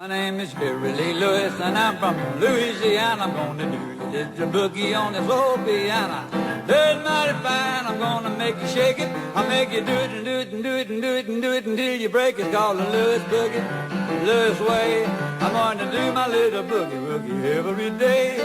My name is Kerrie Lewis and I'm from Louisiana. I'm gonna do you just a boogie on this old piano. It's mighty fine, I'm gonna make you shake it. I'll make you do it and do it and do it and do it and do it until you break it. It's called the Lewis Boogie, Lewis way. I'm gonna do my little boogie woogie every day.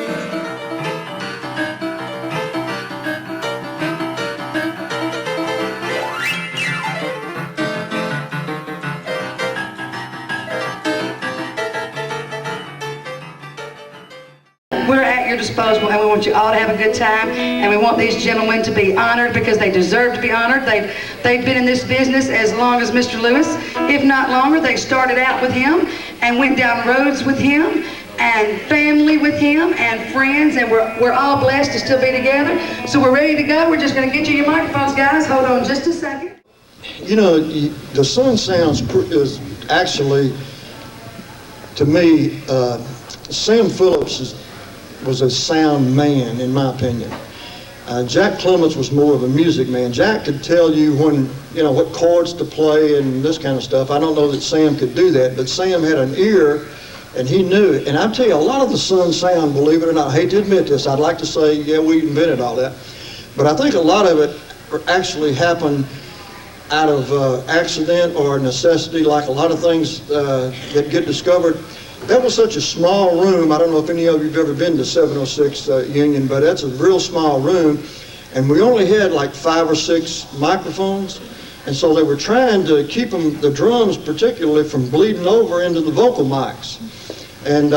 We're at your disposal, and we want you all to have a good time, and we want these gentlemen to be honored because they deserve to be honored. They've been in this business as long as Mr. Lewis, if not longer. They started out with him and went down roads with him and family with him and friends, and we're all blessed to still be together. So we're ready to go. We're just going to get you your microphones, guys. Hold on just a second. You know, the Sun Sounds is actually, to me, Sam Phillips was a sound man, in my opinion. Jack Clements was more of a music man. Jack could tell you when, you know, what chords to play and this kind of stuff. I don't know that Sam could do that, but Sam had an ear and he knew it. And I tell you, a lot of the Sun Sound, believe it or not, I hate to admit this, I'd like to say, yeah, we invented all that, but I think a lot of it actually happened out of accident or necessity, like a lot of things that get discovered. That was such a small room. I don't know if any of you have ever been to 706 Union, but that's a real small room. And we only had like 5 or 6 microphones. And so they were trying to keep them, the drums particularly, from bleeding over into the vocal mics. And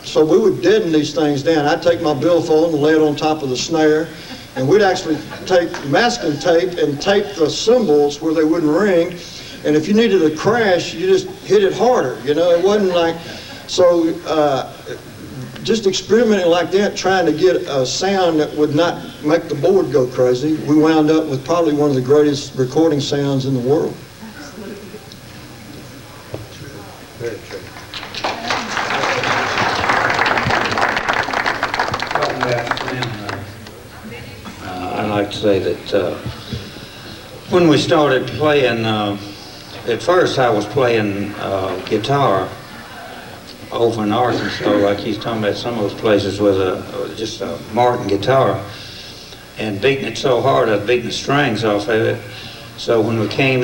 so we would deaden these things down. I'd take my billfold and lay it on top of the snare. And we'd actually take masking tape and tape the cymbals where they wouldn't ring. And if you needed a crash, you just hit it harder. You know, it wasn't like... So just experimenting like that, trying to get a sound that would not make the board go crazy, we wound up with probably one of the greatest recording sounds in the world. Very true. I'd like to say that when we started playing, at first I was playing guitar over in Arkansas, like he's talking about some of those places with just a Martin guitar, and beating it so hard I was beating the strings off of it. So when we came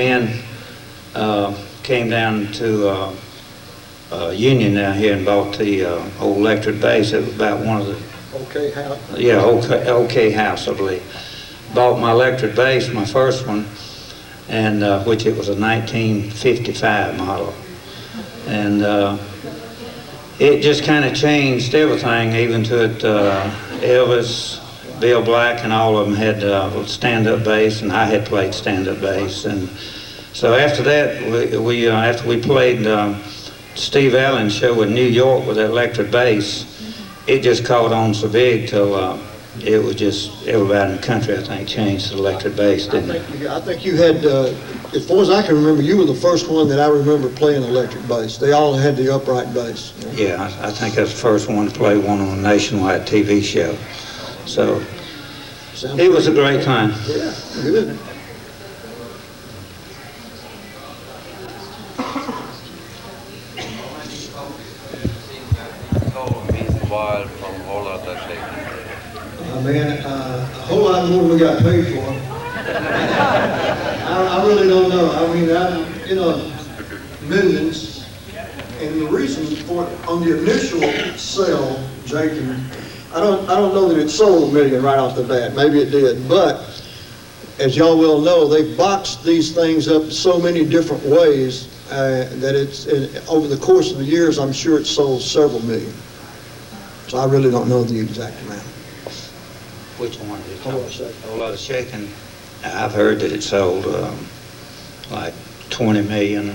down to Union down here and bought the old electric bass, it was about one of the... OK House? Yeah, OK House, I believe. Bought my electric bass, my first one, and which it was a 1955 model. And it just kind of changed everything, even to it. Elvis, Bill Black, and all of them had stand-up bass, and I had played stand-up bass. And so after that, after we played Steve Allen's show in New York with that electric bass, it just caught on so big till it was just everybody in the country, I think, changed to electric bass, didn't it? I think you had, as far as I can remember, you were the first one that I remember playing electric bass. They all had the upright bass. Yeah, I think I was the first one to play one on a nationwide TV show. So it was a great time. Yeah, good. Man, a whole lot more than we got paid for. I really don't know. I mean, you know, millions. And the reason for it, on the initial sale, Jake, I don't know that it sold $1 million right off the bat. Maybe it did, but as y'all well know, they've boxed these things up so many different ways that it's over the course of the years, I'm sure it sold several million. So I really don't know the exact amount. Which one did it? A Lotta Shakin. I've heard that it sold like 20 million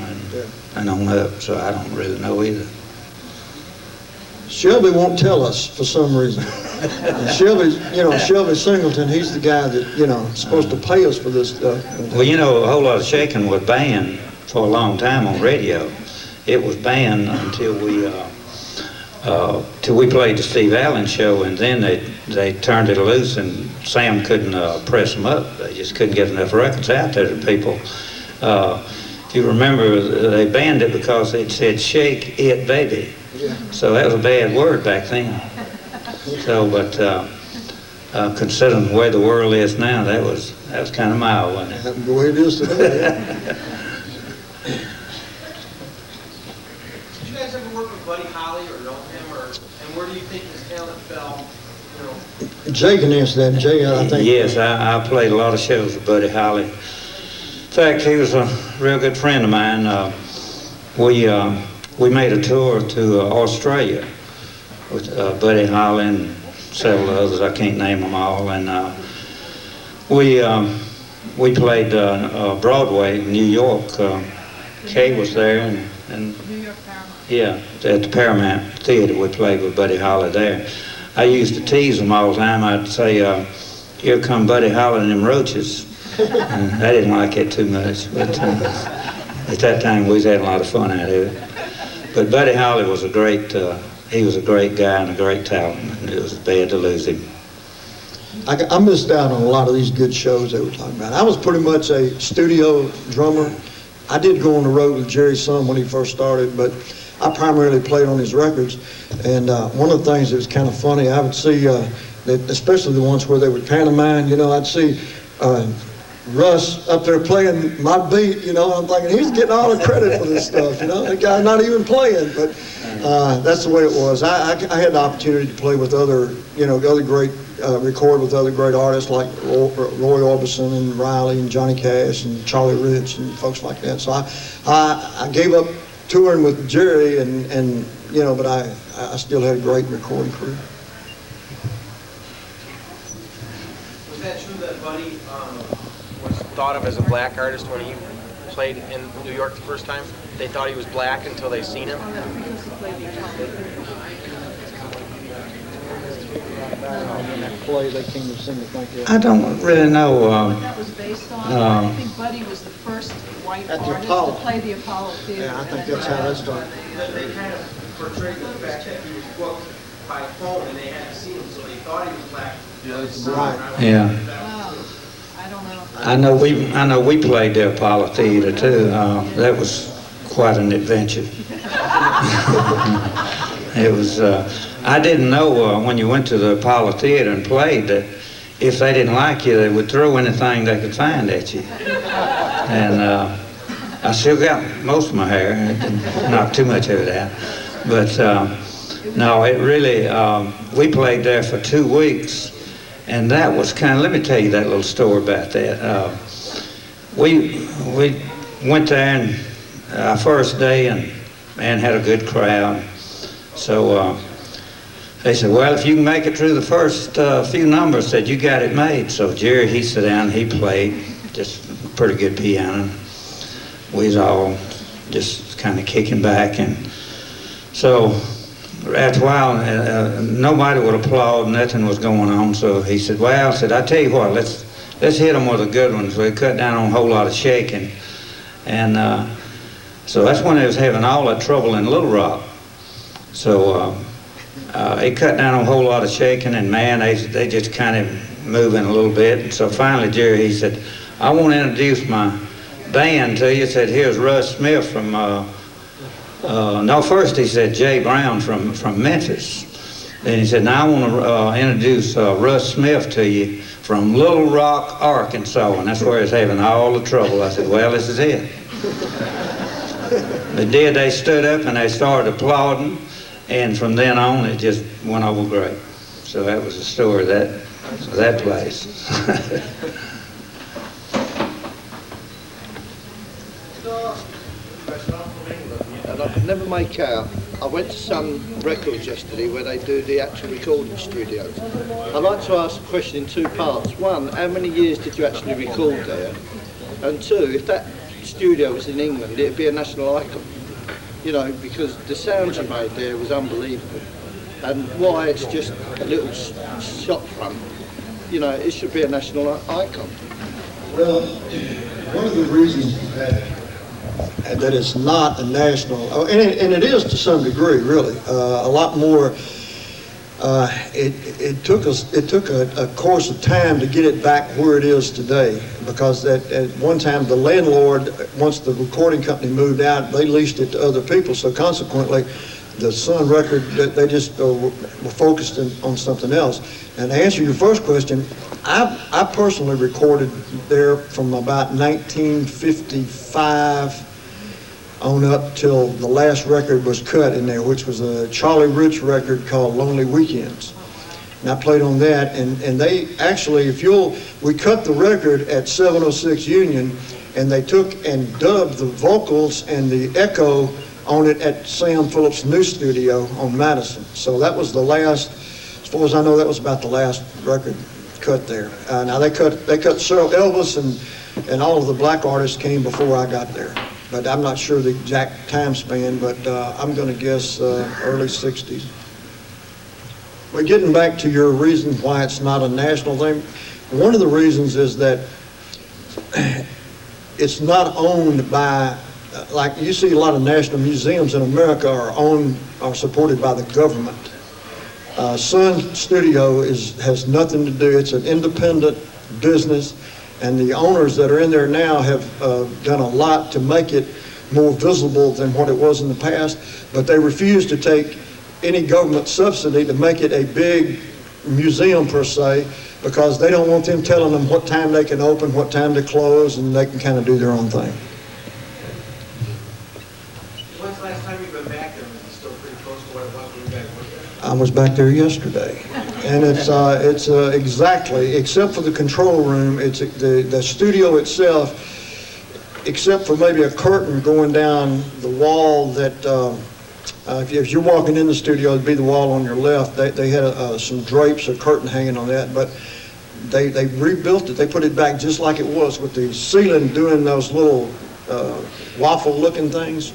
and on up, so I don't really know either. Shelby won't tell us for some reason. Shelby Singleton, he's the guy that, you know, is supposed to pay us for this stuff. Well, you know, a whole lot of Shakin was banned for a long time on radio. It was banned until we played the Steve Allen show, and then they turned it loose, and Sam couldn't press them up. They just couldn't get enough records out there to people. If if you remember, they banned it because it said "shake it, baby." Yeah. So that was a bad word back then. So, but considering the way the world is now, that was kind of mild, wasn't it? The way it is today. Yeah. Did you guys ever work with Buddy Holly or know him, and where do you think his talent fell? You know, Jay can answer that. Jay, I think. Yes, I played a lot of shows with Buddy Holly. In fact, he was a real good friend of mine. We made a tour to Australia with Buddy Holly and several others. I can't name them all. And we played Broadway in New York. Kay was there, and New York Paramount. yeah, at the Paramount Theater. We played with Buddy Holly there. I used to tease them all the time. I'd say, "Here come Buddy Holly and them roaches." And I didn't like it too much, but at that time we was having a lot of fun out of it. But Buddy Holly was he was a great guy and a great talent, and it was bad to lose him. I missed out on a lot of these good shows they were talking about. I was pretty much a studio drummer. I did go on the road with Jerry some when he first started, but I primarily played on his records. And one of the things that was kind of funny, I would see, especially the ones where they would pantomime, I'd see Russ up there playing my beat, I'm thinking he's getting all the credit for this stuff, the guy's not even playing, but that's the way it was. I had the opportunity to play with other great, record with other great artists like Roy Orbison and Riley and Johnny Cash and Charlie Rich and folks like that. So I gave up touring with Jerry but I still had a great recording crew. was that true that Buddy was thought of as a black artist when he played in New York the first time? They thought he was black until they seen him? I don't really know. That was based on, I think Buddy was the first white At the artist Apollo. to play the Apollo Theater. Yeah, I think that's how that started. They kind of portrayed the fact that he was booked by phone and they hadn't seen him, so they thought he was black. Right. Yeah. Wow. I don't know. I know we played the Apollo Theater too. That was quite an adventure. It was. I didn't know when you went to the Apollo Theater and played that if they didn't like you, they would throw anything they could find at you. And I still got most of my hair. I didn't knock too much of it out. But no, it really. We played there for 2 weeks. And that was kind of, let me tell you that little story about that. We went there and our first day and had a good crowd. So they said, well, if you can make it through the first few numbers, said you got it made. So Jerry, he sat down, he played just pretty good piano. We was all just kind of kicking back. And so after a while, nobody would applaud, nothing was going on, so he said, well, I tell you what, let's hit them with a good one. So he cut down on a whole lot of shaking. And so that's when they was having all that trouble in Little Rock. So he cut down on a whole lot of shaking, and man, they just kind of moving a little bit. And so finally, Jerry, he said, I want to introduce my band to you. He said, here's Russ Smith from... no, first he said Jay Brown from Memphis. Then he said, now I want to introduce Russ Smith to you from Little Rock, Arkansas. And that's where he's having all the trouble. I said, well, this is it. They stood up and they started applauding. And from then on, it just went over great. So that was the story of that place. And I could never make out. I went to some records yesterday where they do the actual recording studios. I'd like to ask a question in 2 parts. One, how many years did you actually record there? And 2, if that studio was in England, it'd be a national icon. Because the sound you made there was unbelievable. And why it's just a little shop front, it should be a national icon. Well, one of the reasons that it's not a national, and it is to some degree, really. A lot more It took a course of time to get it back where it is today, because at one time the landlord, once the recording company moved out, they leased it to other people. So consequently, the Sun record, they just were focused on something else. And to answer your first question, I personally recorded there from about 1955 on up till the last record was cut in there, which was a Charlie Rich record called Lonely Weekends. And I played on that, and they actually, we cut the record at 706 Union, and they took and dubbed the vocals and the echo on it at Sam Phillips' new studio on Madison. So that was the last, as far as I know, that was about the last record cut there. Now they cut Sir Elvis and all of the black artists came before I got there. But I'm not sure the exact time span, but I'm going to guess early 60s. But getting back to your reason why it's not a national thing, one of the reasons is that it's not owned by, like you see a lot of national museums in America are supported by the government. Sun Studio has nothing to do, it's an independent business. And the owners that are in there now have done a lot to make it more visible than what it was in the past, but they refuse to take any government subsidy to make it a big museum per se, because they don't want them telling them what time they can open, what time to close, and they can kind of do their own thing. When's the last time you've been back there? Is it still pretty close to what it was when you guys were there? I was back there yesterday. And it's exactly, except for the control room, it's the studio itself, except for maybe a curtain going down the wall that, if you're walking in the studio, it'd be the wall on your left. They had some drapes, a curtain hanging on that, but they rebuilt it. They put it back just like it was, with the ceiling doing those little waffle-looking things.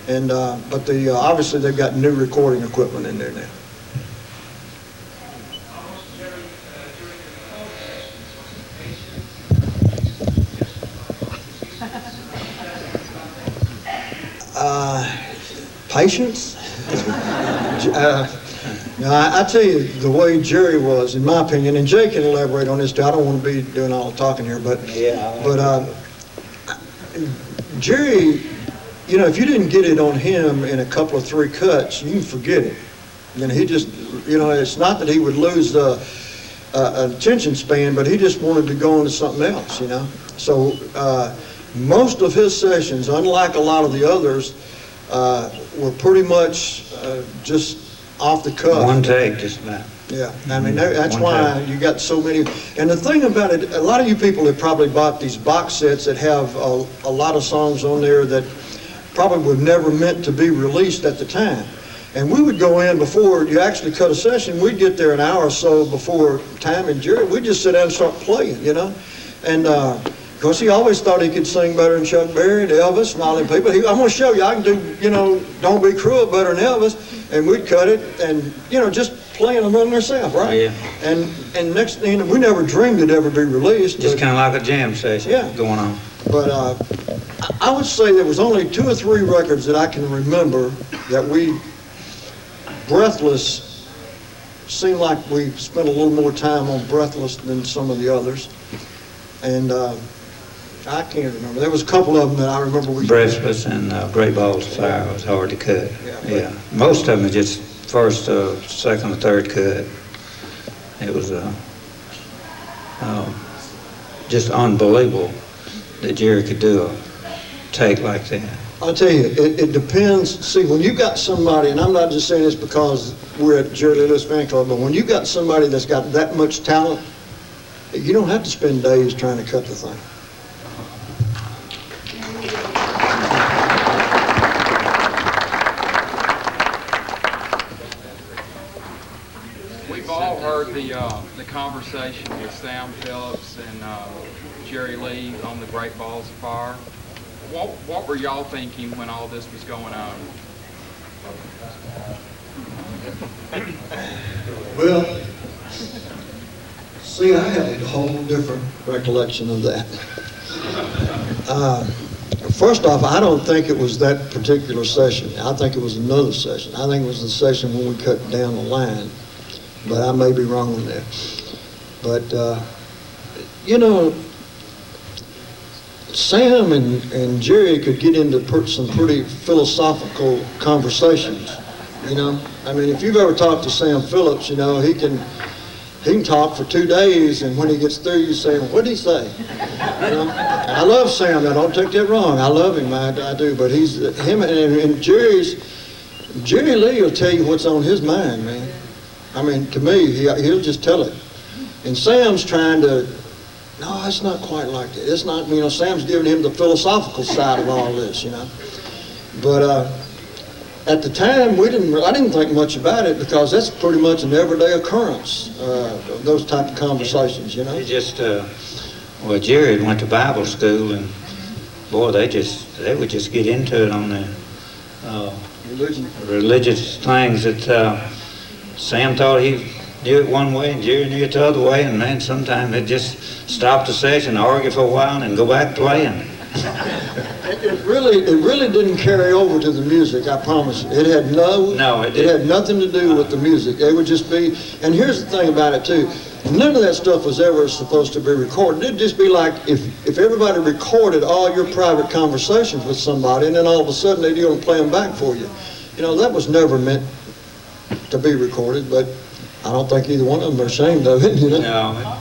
And but obviously they've got new recording equipment in there now. Patience? Now, I tell you, the way Jerry was, in my opinion, and Jay can elaborate on this too. I don't want to be doing all the talking here, but Jerry, if you didn't get it on him in a couple of 3 cuts, you can forget it. He just, it's not that he would lose an attention span, but he just wanted to go on to something else, So most of his sessions, unlike a lot of the others, were pretty much just off the cuff. One take, just about. Yeah, I mean, that's why you got so many. And the thing about it, a lot of you people have probably bought these box sets that have a lot of songs on there that probably were never meant to be released at the time. And we would go in before you actually cut a session, we'd get there an hour or so before time, and Jerry, we'd just sit down and start playing, And of course, he always thought he could sing better than Chuck Berry and Elvis and all them people. I'm going to show you, I can do, Don't Be Cruel better than Elvis. And we'd cut it and, just playing among ourselves, right? Yeah. And next thing, we never dreamed it'd ever be released. Just kind of like a jam session going on. But I would say there was only 2 or 3 records that I can remember that we, Breathless, seemed like we spent a little more time on Breathless than some of the others. And I can't remember. There was a couple of them that I remember. Breathless and Great Balls of Fire was hard to cut. Yeah. Most of them are just first, second, or third cut. It was just unbelievable that Jerry could do a take like that. I'll tell you, it depends. See, when you got somebody, and I'm not just saying this because we're at Jerry Lee Lewis Fan Club, but when you got somebody that's got that much talent, you don't have to spend days trying to cut the thing. We've all heard the conversation with Sam Phillips and Jerry Lee on the Great Balls of Fire. What were y'all thinking when all this was going on? Well, see, I have a whole different recollection of that. First off, I don't think it was that particular session. I think it was another session. I think it was the session when we cut down the line. but I may be wrong on that. But, you know, Sam and Jerry could get into some pretty philosophical conversations, you know. I mean, if you've ever talked to Sam Phillips, you know, he can talk for 2 days, and when he gets through, you say, "What did he say?" You know? And I love Sam. Now, don't take that wrong. I love him. I do. But him and Jerry Lee will tell you what's on his mind, man. I mean, to me, he'll just tell it. And Sam's trying to, no, it's not quite like that. It's not, you know, Sam's giving him the philosophical side of all this, you know. But at the time, I didn't think much about it because that's pretty much an everyday occurrence, those type of conversations, you know. It just, well, Jerry went to Bible school, and boy, they would just get into it on the religious things that Sam thought he knew it one way and Jerry knew it the other way, and man, sometimes they'd just stop the session, argue for a while, and go back playing. It really didn't carry over to the music, I promise you. It had it had nothing to do with the music. It would just be, and here's the thing about it too, none of that stuff was ever supposed to be recorded. It'd just be like if everybody recorded all your private conversations with somebody, and then all of a sudden they'd go and play them back for you. You know, that was never meant to be recorded, but I don't think either one of them are ashamed of it, you know. No.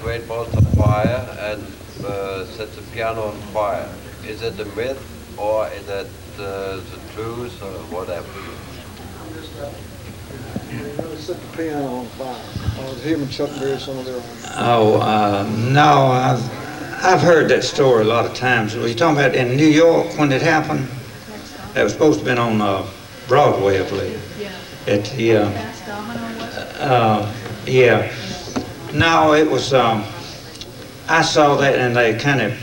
Great balls of fire and set the piano on fire. Is it a myth or is it the truth or whatever? They set the piano on fire. Him and Chuck Berry, some of their own. Oh, no, I've heard that story a lot of times. Were you talking about in New York when it happened? That was supposed to have been on Broadway, I believe. Yeah. Yeah. No, it was, I saw that and they kind of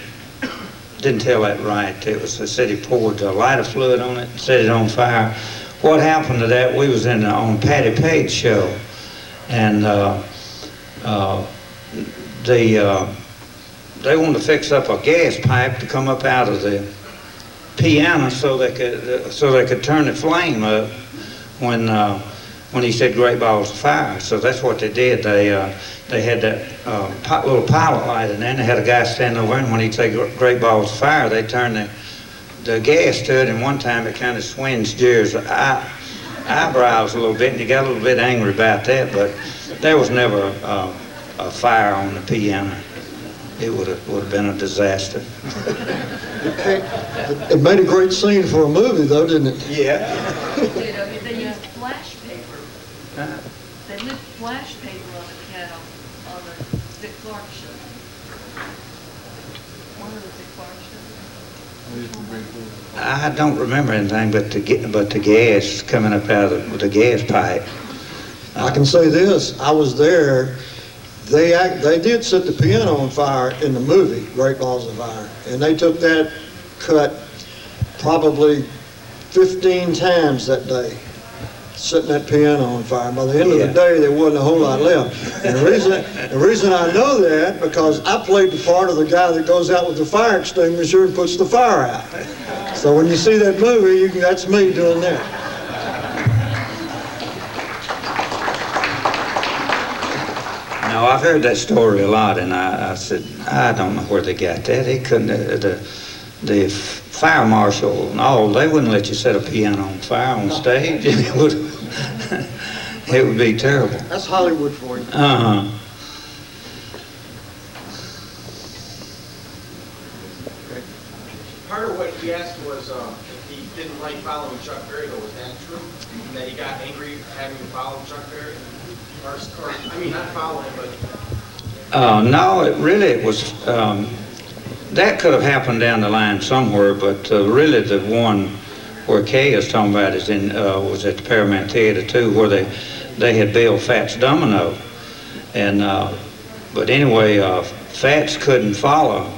didn't tell that right. It was, they said he poured lighter fluid on it and set it on fire. What happened to that, we was on Patty Page's show, and they wanted to fix up a gas pipe to come up out of the piano so they could turn the flame up when he said great balls of fire. So that's what they did. They had that little pilot light in there, and they had a guy standing over, and when he'd say great balls of fire, they turned the gas to it, and one time it kind of swinged Jerry's eyebrows a little bit, and he got a little bit angry about that, but there was never a fire on the piano. It would have been a disaster. It made a great scene for a movie, though, didn't it? Yeah. They used flash paper. They lit flash paper on the piano on the Dick Clark show. One of the Dick Clark shows. I don't remember anything but the gas coming up out of the gas pipe. I can say this, I was there. They did set the piano on fire in the movie, Great Balls of Fire, and they took that cut probably 15 times that day, setting that piano on fire. By the end of the day, there wasn't a whole lot left. And the reason I know that, because I played the part of the guy that goes out with the fire extinguisher and puts the fire out. So when you see that movie, that's me doing that. No, I've heard that story a lot, and I said, I don't know where they got that. They couldn't, the fire marshal and all, they wouldn't let you set a piano on fire on stage. It would be terrible. That's Hollywood for you. Uh-huh. Part of what he asked was if he didn't like following Chuck Berry, though, was that true? And that he got angry having to follow Chuck Berry? Or I mean, not following, but... No, it was, that could have happened down the line somewhere, but really the one where Kay is talking about is was at the Paramount Theater too, where they had billed Fats Domino. And, but anyway, Fats couldn't follow.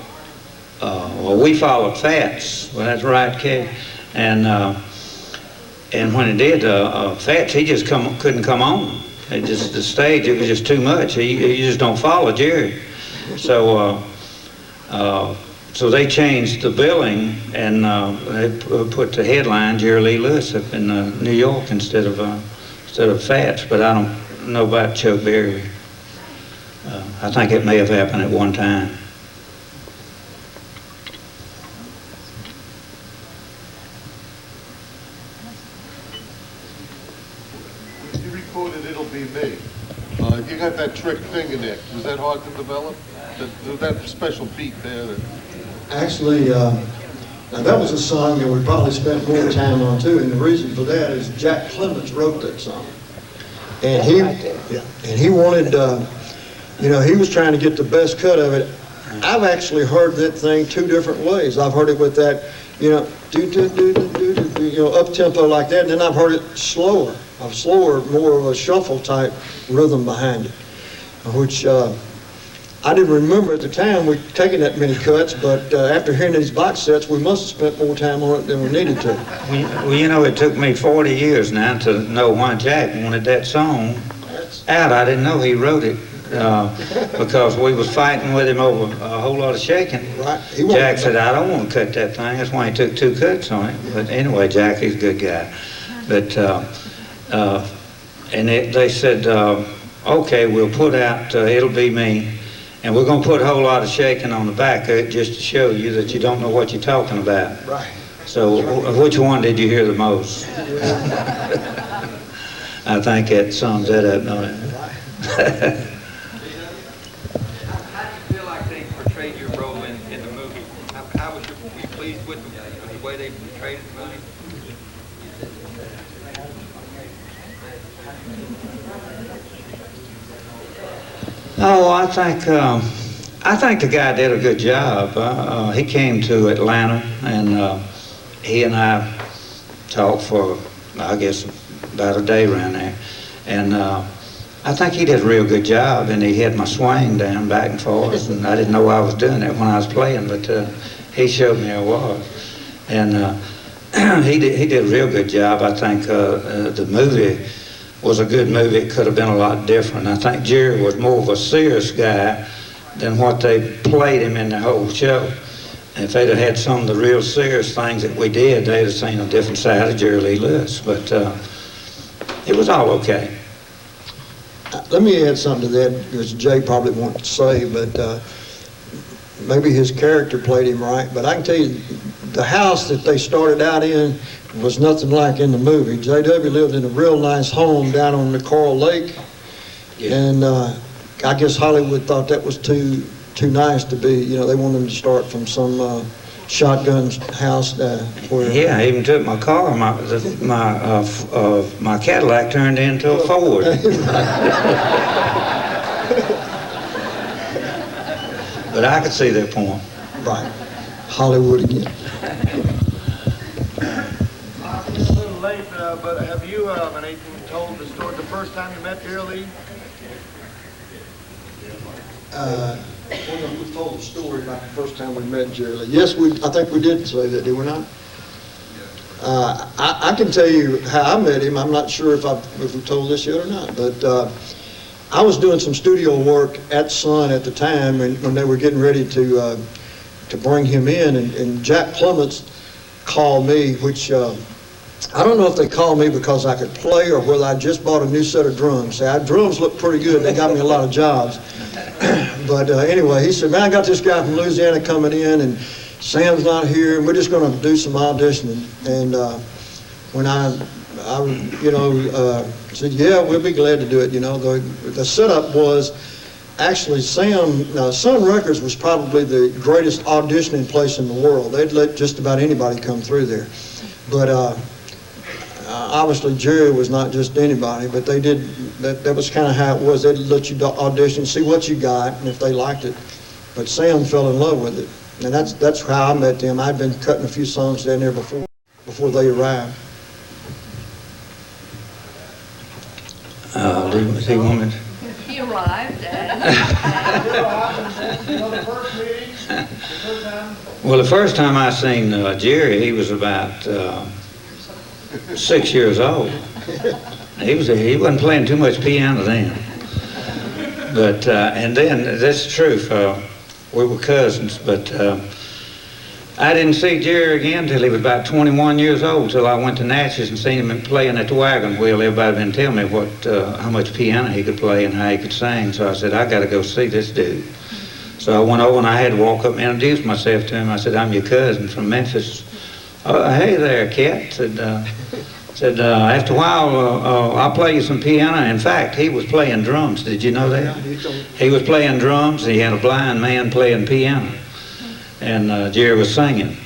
Well, we followed Fats. Well, that's right, Kay. And when it did, Fats, he just couldn't come on. The stage, it was just too much. You just don't follow Jerry. So so they changed the billing, and they put the headline Jerry Lee Lewis up in New York instead of Fats. But I don't know about Chuck Berry. I think it may have happened at one time. You recorded "It'll Be Me." You got that trick finger there. Was that hard to develop? That special beat there? Actually, now that was a song that we probably spent more time on too, and the reason for that is Jack Clemens wrote that song, and he wanted, he was trying to get the best cut of it. I've actually heard that thing two different ways. I've heard it with that, do up tempo like that, and then I've heard it slower, more of a shuffle type rhythm behind it, which. I didn't remember at the time we'd taken that many cuts, but after hearing these box sets, we must have spent more time on it than we needed to. Well, it took me 40 years now to know why Jack wanted that song out. I didn't know he wrote it because we was fighting with him over a whole lot of shaking. Right. Jack said, I don't want to cut that thing. That's why he took 2 cuts on it. But anyway, Jack, he's a good guy. But, they said, okay, we'll put out It'll Be Me. And we're going to put a whole lot of shaking on the back of it just to show you that you don't know what you're talking about. Right. So which one did you hear the most? I think that sums that up, don't it? How do you feel like they portrayed your role in the movie? Were you pleased with the way they portrayed the movie? Oh, I think the guy did a good job. He came to Atlanta, and he and I talked for, I guess, about a day around there. And I think he did a real good job, and he had my swing down back and forth, and I didn't know I was doing that when I was playing, but he showed me I was. And he did a real good job. I think the movie was a good movie. It could have been a lot different. I think Jerry was more of a serious guy than what they played him in the whole show. And if they'd have had some of the real serious things that we did, they'd have seen a different side of Jerry Lee Lewis. But it was all okay. Let me add something to that, which Jay probably won't say, but maybe his character played him right. But I can tell you, the house that they started out in was nothing like in the movie. J.W. lived in a real nice home down on the Coral Lake, and I guess Hollywood thought that was too nice to be. They wanted him to start from some shotgun house where. Yeah, I even took my car. My Cadillac turned into a Ford. But I could see their point. Right, Hollywood again. It's a little late, but have you been able to told the story the first time you met Jerry Lee? We told the story about the first time we met Jerry Lee. Yes, I think we did say that, did we not? I can tell you how I met him. I'm not sure if we told this yet or not, but I was doing some studio work at Sun at the time, and when they were getting ready to bring him in, and Jack Clemens called me, which I don't know if they called me because I could play or whether I just bought a new set of drums. See, drums look pretty good. They got me a lot of jobs. But anyway, he said, man, I got this guy from Louisiana coming in, and Sam's not here, and we're just going to do some auditioning. And when I said, yeah, we'll be glad to do it. The setup was actually Sun Records was probably the greatest auditioning place in the world. They'd let just about anybody come through there. But obviously Jerry was not just anybody, but they did, that was kind of how it was. They'd let you audition, see what you got, and if they liked it. But Sam fell in love with it. And that's how I met them. I'd been cutting a few songs down there before they arrived. He wanted. He arrived and Well, the first time I seen Jerry, he was about 6 years old, He wasn't playing too much piano then. But, and then, that's the truth, we were cousins, but I didn't see Jerry again till he was about 21 years old, till I went to Natchez and seen him playing at the wagon wheel. Everybody been telling me how much piano he could play and how he could sing, so I said, I got to go see this dude. So I went over and I had to walk up and introduce myself to him. I said, I'm your cousin from Memphis. Oh, hey there, Cat. Said, after a while, I'll play you some piano. In fact, he was playing drums. Did you know that? He was playing drums. He had a blind man playing piano. And Jerry was singing.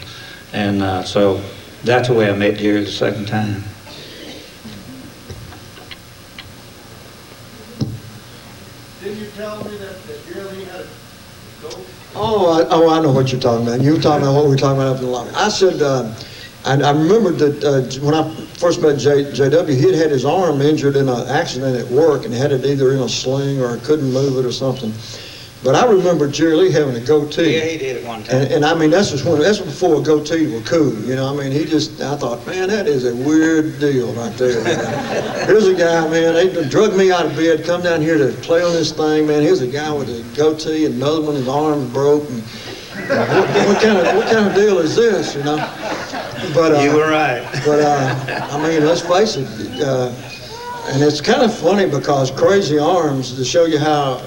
And so that's the way I met Jerry the second time. Didn't you tell me that Jerry had a goat? Oh, I know what you're talking about. You were talking about what we were talking about up in the lobby. I said, I remembered that when I first met JW, he had his arm injured in an accident at work and had it either in a sling or couldn't move it or something. But I remember Jerry Lee having a goatee. Yeah, he did it one time. And I mean, that's before goatees were cool, you know. I mean, I thought, man, that is a weird deal right there. Here's a guy, man, they drug me out of bed, come down here to play on this thing, man. Here's a guy with a goatee and another one, his arm broke. And, what kind of deal is this, you know? But you were right. But I mean, let's face it, and it's kind of funny because Crazy Arms, to show you how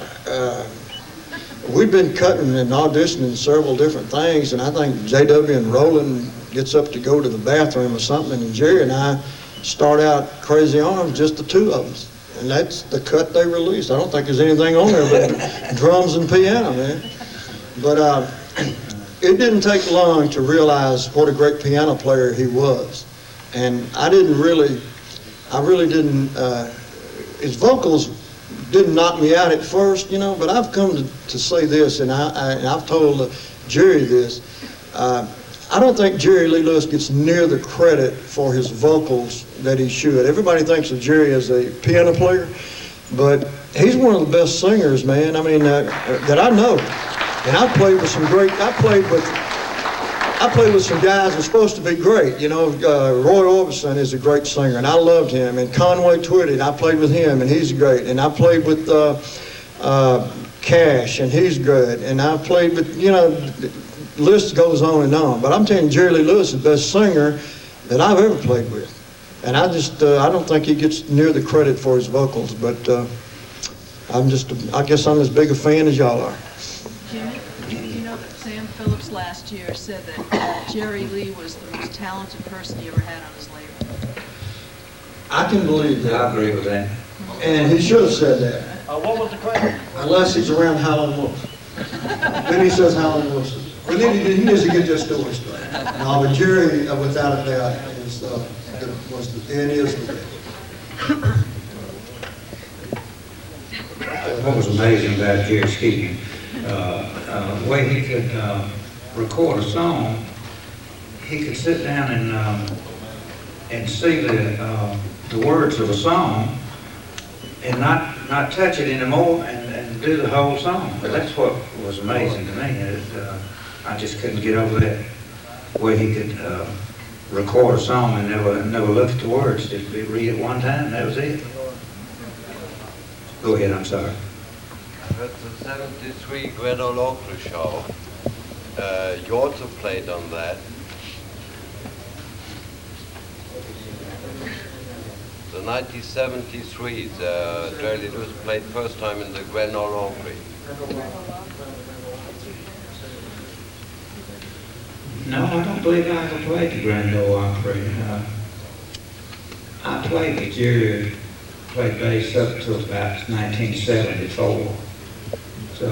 we've been cutting and auditioning several different things, and I think JW and Roland gets up to go to the bathroom or something, and Jerry and I start out Crazy Arms, just the two of us, and that's the cut they released. I don't think there's anything on there but drums and piano, man. But it didn't take long to realize what a great piano player he was. And I really didn't, his vocals didn't knock me out at first, you know, but I've come to say this, and I've told Jerry this. I don't think Jerry Lee Lewis gets near the credit for his vocals that he should. Everybody thinks of Jerry as a piano player, but he's one of the best singers, man, I mean, that I know. And I played with some guys that's supposed to be great. You know, Roy Orbison is a great singer, and I loved him. And Conway Twitty, I played with him, and he's great. And I played with Cash, and he's good. And I played with, you know, the list goes on and on. But I'm telling you, Jerry Lee Lewis is the best singer that I've ever played with. And I don't think he gets near the credit for his vocals. But I guess I'm as big a fan as y'all are. Jimmy, you know that Sam Phillips last year said that Jerry Lee was the most talented person he ever had on his label. I can believe that. I agree with that. And he should have said that. What was the question? Unless he's around Howlin' Wolf. Then he says Howlin' Wolf. But then he needs to get that story straight. No, but Jerry, without a doubt, is the best. What was amazing about Jerry Skeeton, the way he could record a song, he could sit down and see the words of a song and not touch it anymore and do the whole song. But that's what was amazing to me. I just couldn't get over that, where he could record a song and never look at the words. Just read it one time, and that was it. Go ahead, I'm sorry. At the 73 Grand Ole Opry show, you also played on that. The 1973, Jerry Lee Lewis played first time in the Grand Ole Opry. No, I don't believe I ever played the Grand Ole Opry. I played with Jerry, played bass up until about 1974. So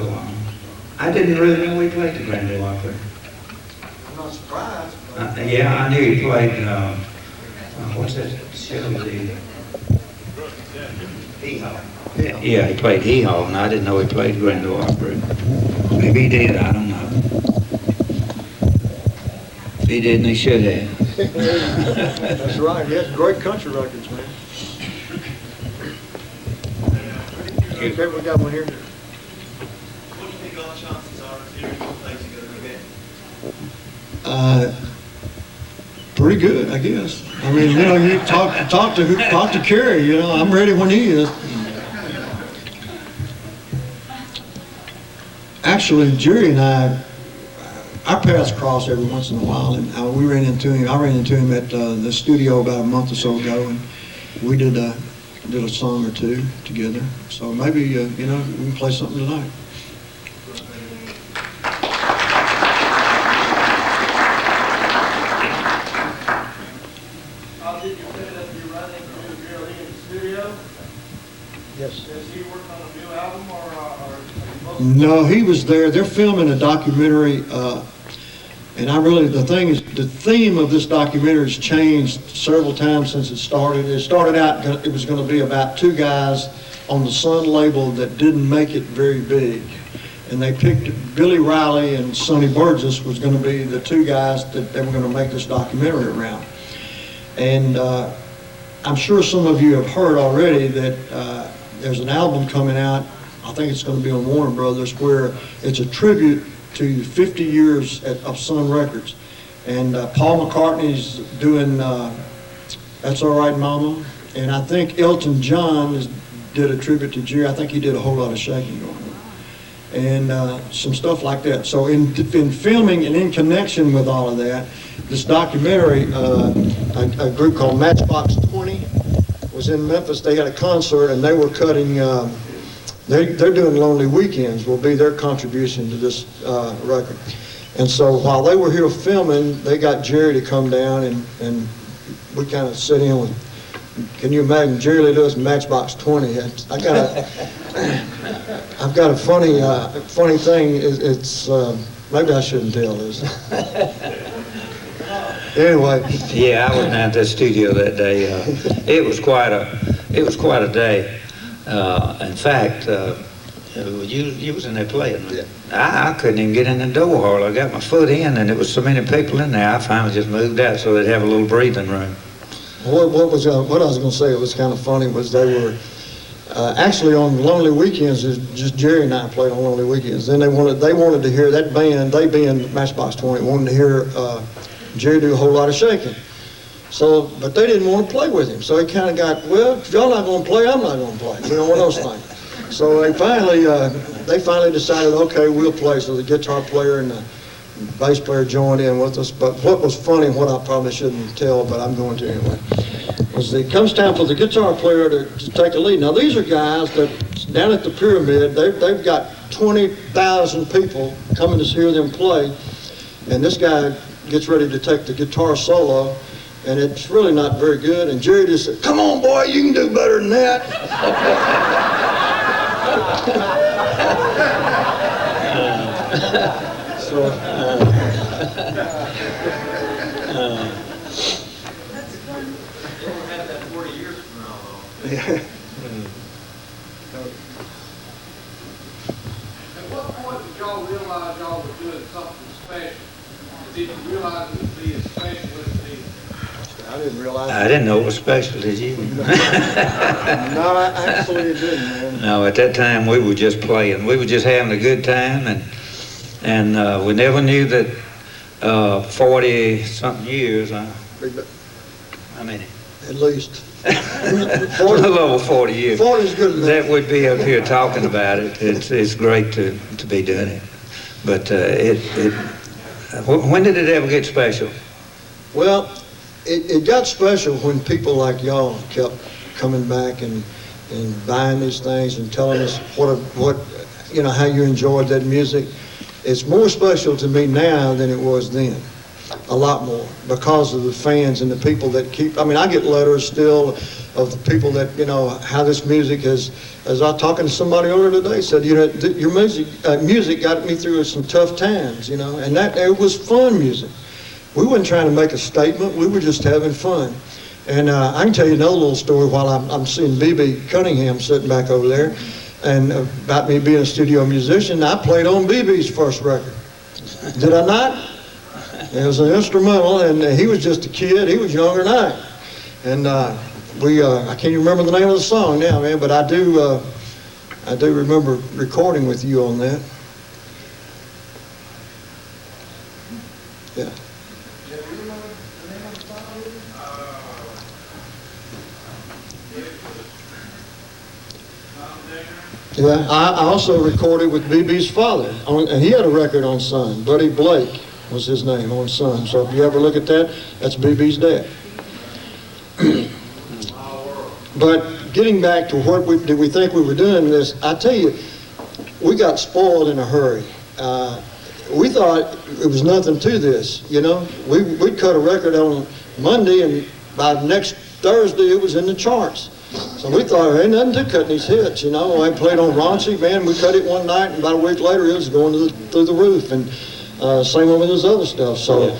I didn't really know he played the Grand Ole Opry. I'm not surprised. Yeah, I knew he played, what's that show? Hee-Haw. Yeah, he played Hee-Haw, and I didn't know he played Grand Ole Opry. Maybe he did, I don't know. If he didn't, he should have. That's right, he has great country records, man. Okay, we got one here. What do you think all the chances are if you're in one place you go to the Pretty good, I guess. I mean, you know, you talk to Kerrie. You know, I'm ready when he is. Actually, Jerry and I, our paths cross every once in a while, and we ran into him. I ran into him at the studio about a month or so ago, and we did a song or two together. So maybe you know, we can play something tonight. Did you say that you run into Jerry in the studio? Yes. Does he work on a new album or No, he was there. They're filming a documentary, and the theme of this documentary has changed several times since it started. It started out, it was going to be about two guys on the Sun label that didn't make it very big. And they picked Billy Riley and Sonny Burgess was going to be the two guys that they were going to make this documentary around. And I'm sure some of you have heard already that there's an album coming out, I think it's going to be on Warner Brothers, where it's a tribute to 50 years of Sun Records. And Paul McCartney's doing That's All Right Mama. And I think Elton John did a tribute to Jerry. I think he did a whole lot of shaking going on. And some stuff like that. So in filming and in connection with all of that, this documentary, a group called Matchbox 20 was in Memphis. They had a concert and they were cutting, they're doing Lonely Weekends will be their contribution to this record. And so while they were here filming, they got Jerry to come down and we kind of sit in with, can you imagine Jerry Lee Lewis and Matchbox 20? I've got a funny thing. It's maybe I shouldn't tell this. Anyway. Yeah, I was down at the studio that day. It was quite a day. In fact, you was in there playing. Yeah. I couldn't even get in the door hardly. I got my foot in, and there was so many people in there. I finally just moved out so they'd have a little breathing room. What I was going to say, it was kind of funny, was they were actually on Lonely Weekends. Just Jerry and I played on Lonely Weekends. Then they wanted to hear that band, they being Matchbox 20, wanted to hear Jerry do a whole lot of shaking. So, but they didn't want to play with him. So he kind of got, well, if y'all not going to play, I'm not going to play. You know, one of those things. So they finally decided, okay, we'll play. So the guitar player and the bass player joined in with us. But what was funny, what I probably shouldn't tell, but I'm going to anyway, was it comes time for the guitar player to take a lead. Now these are guys that down at the Pyramid, they've got 20,000 people coming to hear them play, and this guy gets ready to take the guitar solo, and it's really not very good. And Jerry just said, "Come on, boy, you can do better than that." So. Have that 40 years from now, though. Yeah. At what point did y'all realize y'all were doing something special? Did you realize it would be as special as it is? I didn't realize. I didn't know it was special, did you? No, I actually didn't, man. No, at that time we were just playing. We were just having a good time, and we never knew that 40-something years, how many? At least. A little over 40 years. 40 is good enough. That would be up here talking about it. It's great to be doing it. But when did it ever get special? Well, it got special when people like y'all kept coming back and buying these things and telling us what you know, how you enjoyed that music. It's more special to me now than it was then. A lot more, because of the fans and the people that keep, I mean, I get letters still of the people that, you know, how this music has, as I was talking to somebody earlier today, said, you know, your music got me through some tough times, you know, and that it was fun music. We weren't trying to make a statement, we were just having fun. And I can tell you another little story while I'm seeing B.B. Cunningham sitting back over there, and about me being a studio musician. I played on B.B.'s first record. Did I not? It was an instrumental, and he was just a kid. He was younger than I. And I can't even remember the name of the song now, man, but I do remember recording with you on that. Yeah. Yeah, I also recorded with BB's father, and he had a record on Sun. Buddy Blake was his name on Sun. So if you ever look at that, that's BB's dad. But getting back to what did we think we were doing this, I tell you, we got spoiled in a hurry. We thought it was nothing to this, you know. We'd cut a record on Monday, and by next Thursday it was in the charts. So we thought, ain't nothing to cutting these hits, you know. I played on Raunchy, man, we cut it one night, and about a week later it was going through the roof, and same with this other stuff. So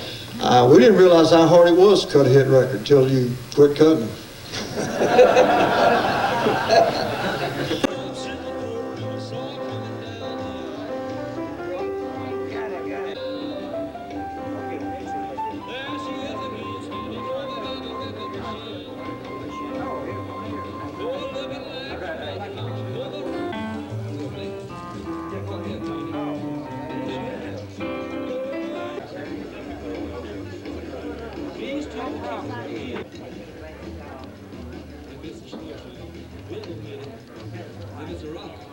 we didn't realize how hard it was to cut a hit record till you quit cutting them. If it's a rock.